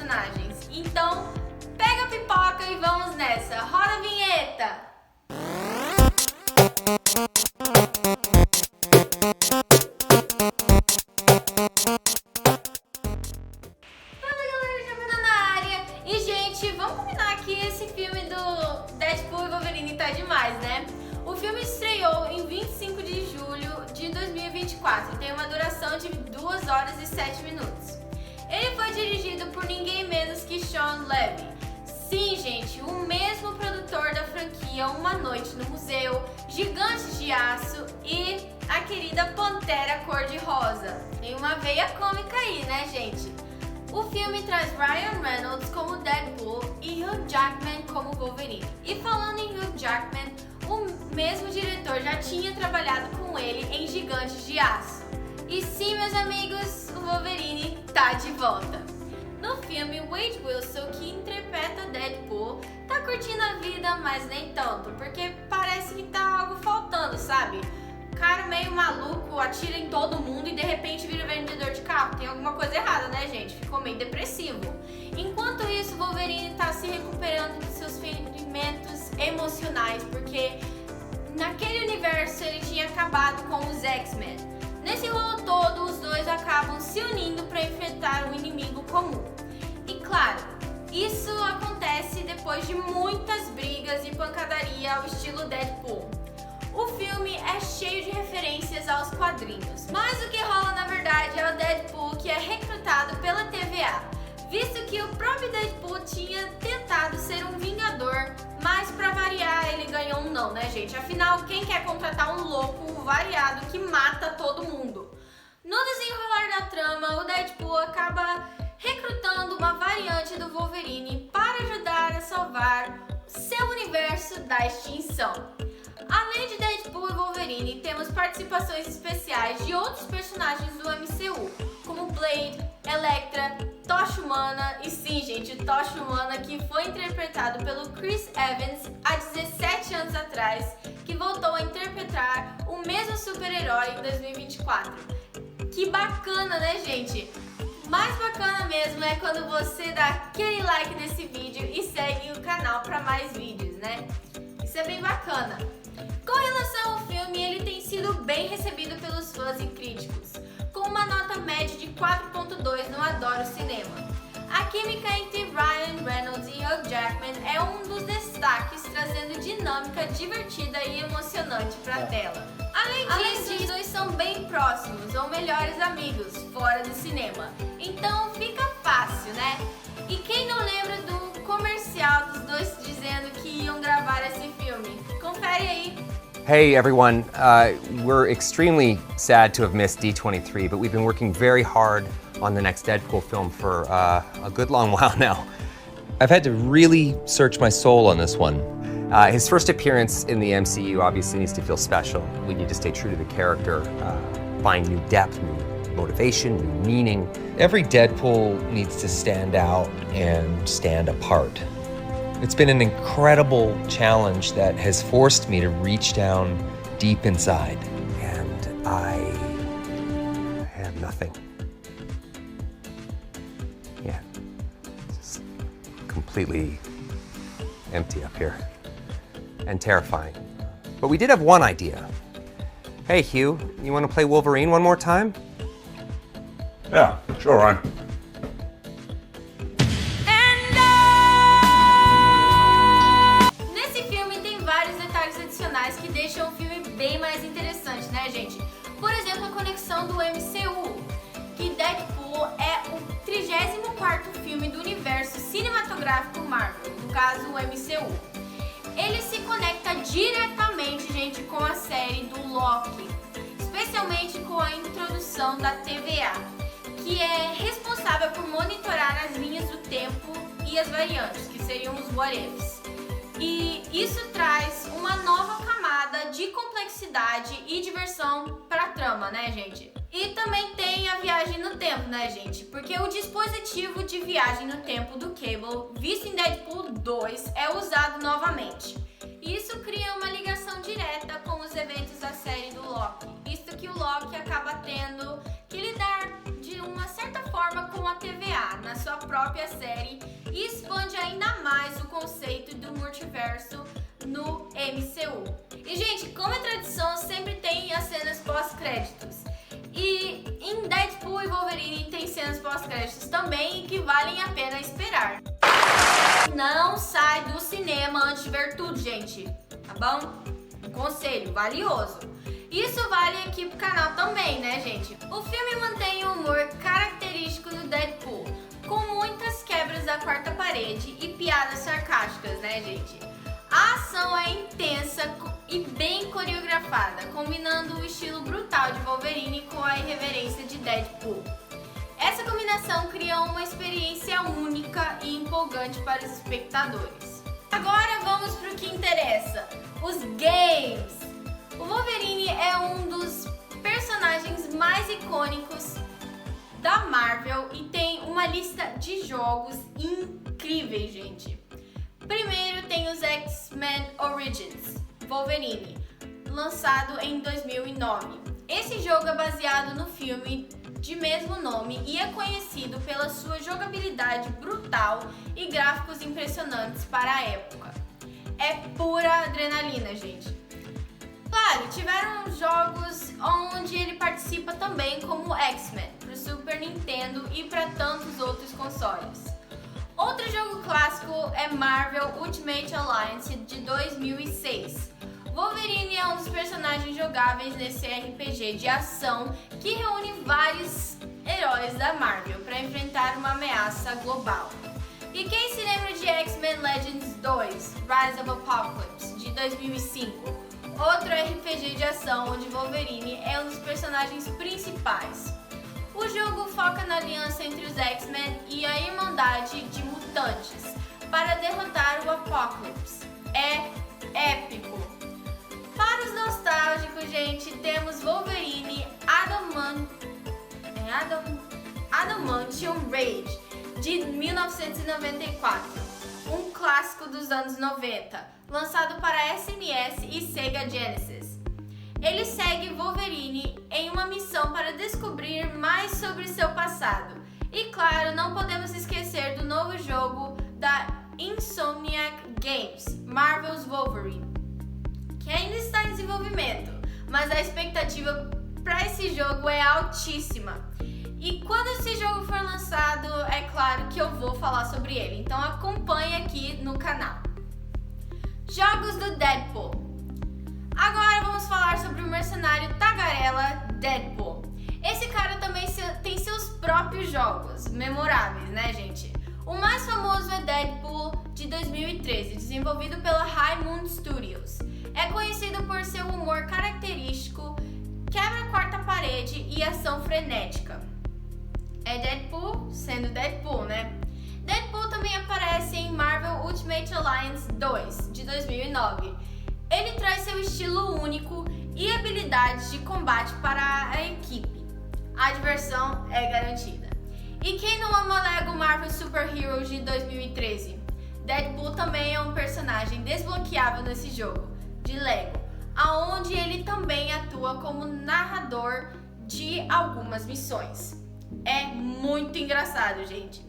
personagens. Então, pega a pipoca e vamos nessa. Roda a vinheta! Fala galera, Giovana na área. E gente, vamos combinar que esse filme do Deadpool e Wolverine tá demais, né? O filme estreou em 25 de julho de 2024 e tem uma duração de 2 horas e 7 minutos. Ele foi dirigido por ninguém menos que Shawn Levy. Sim, gente, o mesmo produtor da franquia Uma Noite no Museu, Gigantes de Aço e a querida Pantera Cor-de-Rosa. Tem uma veia cômica aí, né, gente? O filme traz Ryan Reynolds como Deadpool e Hugh Jackman como Wolverine. E falando em Hugh Jackman, o mesmo diretor já tinha trabalhado com ele em Gigantes de Aço. E sim, meus amigos, o Wolverine tá de volta. No filme, Wade Wilson, que interpreta Deadpool, tá curtindo a vida, mas nem tanto, porque parece que tá algo faltando, sabe? Cara meio maluco, atira em todo mundo e de repente vira vendedor de carro. Tem alguma coisa errada, né, gente? Ficou meio depressivo. Enquanto isso, Wolverine tá se recuperando dos seus ferimentos emocionais, porque naquele universo ele tinha acabado com os X-Men. Nesse rolo todo, os dois acabam se unindo para enfrentar um inimigo comum. E claro, isso acontece depois de muitas brigas e pancadaria ao estilo Deadpool. O filme é cheio de referências aos quadrinhos, mas o que rola na verdade é o Deadpool que é recrutado pela TVA, visto que o próprio Deadpool tinha tentado ser um vingador, mas pra variar ele ganhou um não, né, gente? Afinal, quem quer contratar um louco variado que mata todo mundo? No desenrolar da trama, o Deadpool acaba recrutando uma variante do Wolverine para ajudar a salvar seu universo da extinção. Além de Deadpool e Wolverine, temos participações especiais de outros personagens do MCU, como Blade, Elektra, Tocha Humana e sim, gente, Tocha Humana, que foi interpretado pelo Chris Evans há 17 anos atrás, que voltou a interpretar o mesmo super-herói em 2024. Que bacana, né, gente? Mais bacana mesmo é quando você dá aquele like nesse vídeo e segue o canal para mais vídeos, né? Isso é bem bacana. Com relação ao filme, ele tem sido bem recebido pelos fãs e críticos, com uma nota média de 4.2 no Adoro Cinema. A química entre Ryan Reynolds e Hugh Jackman é um dos destaques, trazendo dinâmica divertida e emocionante para a tela. Além disso, os dois são bem próximos, ou melhores amigos, fora do cinema. Então fica fácil, né? E quem não lembra do comercial dos dois dizendo que iam gravar esse filme? Confere aí. Hey everyone, we're extremely sad to have missed D23, but we've been working very hard on the next Deadpool film for a good long while now. I've had to really search my soul on this one. His first appearance in the MCU obviously needs to feel special. We need to stay true to the character, find new depth, new motivation, new meaning. Every Deadpool needs to stand out and stand apart. It's been an incredible challenge that has forced me to reach down deep inside. And I have nothing. Yeah, just completely empty up here and terrifying. But we did have one idea. Hey Hugh, you want to play Wolverine one more time? Yeah, sure, Ryan. Que deixam o filme bem mais interessante, né, gente? Por exemplo, a conexão do MCU, que Deadpool é o 34º filme do universo cinematográfico Marvel, no caso o MCU. Ele se conecta diretamente, gente, com a série do Loki, especialmente com a introdução da TVA, que é responsável por monitorar as linhas do tempo e as variantes, que seriam os what ifs. E isso traz uma nova camada de complexidade e diversão pra trama, né, gente? E também tem a viagem no tempo, né, gente? Porque o dispositivo de viagem no tempo do Cable, visto em Deadpool 2, é usado novamente. Isso cria uma ligação direta com os eventos da série do Loki, visto que o Loki acaba tendo que lidar de uma certa forma com a TVA na sua própria série e expande ainda mais o conceito do multiverso no MCU. E gente, como é tradição, sempre tem as cenas pós-créditos. E em Deadpool e Wolverine tem cenas pós-créditos também que valem a pena esperar. Não sai do cinema antes de ver tudo, gente, tá bom? Um conselho valioso. Isso vale aqui pro canal também, né, gente? O filme mantém o humor característico do Deadpool, com muitas quebras da quarta parede e piadas sarcásticas, né, gente? A ação é intensa e bem coreografada, combinando o estilo brutal de Wolverine com a irreverência de Deadpool. Essa combinação cria uma experiência única e empolgante para os espectadores. Agora vamos para o que interessa, os games! O Wolverine é um dos personagens mais icônicos da Marvel e tem uma lista de jogos incríveis, gente. Primeiro tem os X-Men Origins Wolverine, lançado em 2009. Esse jogo é baseado no filme de mesmo nome e é conhecido pela sua jogabilidade brutal e gráficos impressionantes para a época. É pura adrenalina, gente. Claro, tiveram jogos onde ele participa também como X-Men para o Super Nintendo e para tantos outros consoles. Outro jogo clássico é Marvel Ultimate Alliance de 2006. Wolverine é um dos personagens jogáveis nesse RPG de ação que reúne vários heróis da Marvel para enfrentar uma ameaça global. E quem se lembra de X-Men Legends 2, Rise of Apocalypse de 2005? Outro RPG de ação onde Wolverine é um dos personagens principais. O jogo foca na aliança entre os X-Men e a Irmandade de Mutantes para derrotar o Apocalypse. É épico! Para os nostálgicos, gente, temos Wolverine Adamantium Rage de 1994, um clássico dos anos 90, lançado para SNES e Sega Genesis. Ele segue Wolverine em uma missão para descobrir mais sobre seu passado. E claro, não podemos esquecer do novo jogo da Insomniac Games, Marvel's Wolverine, que ainda está em desenvolvimento, mas a expectativa para esse jogo é altíssima. E quando esse jogo for lançado, é claro que eu vou falar sobre ele, então acompanhe aqui no canal. Jogos do Deadpool. Agora vamos falar sobre o mercenário tagarela Deadpool. Esse cara também tem seus próprios jogos memoráveis, né, gente? O mais famoso é Deadpool de 2013, desenvolvido pela High Moon Studios. É conhecido por seu humor característico, quebra a quarta parede e ação frenética. É Deadpool sendo Deadpool, né? Deadpool também aparece em Marvel Ultimate Alliance 2, de 2009. Ele traz seu estilo único e habilidades de combate para a equipe. A diversão é garantida. E quem não ama Lego Marvel Super Heroes de 2013? Deadpool também é um personagem desbloqueável nesse jogo de Lego, aonde ele também atua como narrador de algumas missões. É muito engraçado, gente.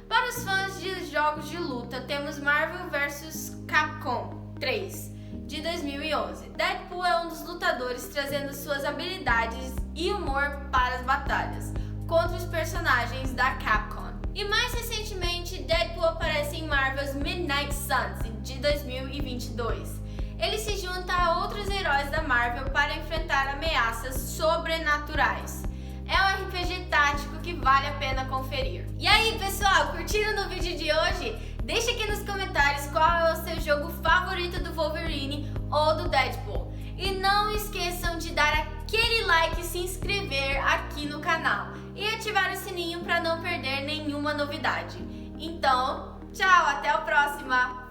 Para os fãs de jogos de luta, temos Marvel vs Capcom 3, de 2011. Deadpool é um dos lutadores trazendo suas habilidades e humor para as batalhas contra os personagens da Capcom. E mais recentemente, Deadpool aparece em Marvel's Midnight Suns, de 2022. Ele se junta a outros heróis da Marvel para enfrentar ameaças sobrenaturais. É um RPG tático que vale a pena conferir. E aí, pessoal, curtiram no vídeo de hoje? Deixe aqui nos comentários qual é o seu jogo favorito do Wolverine ou do Deadpool. E não esqueçam de dar aquele like e se inscrever aqui no canal. E ativar o sininho para não perder nenhuma novidade. Então, tchau, até a próxima!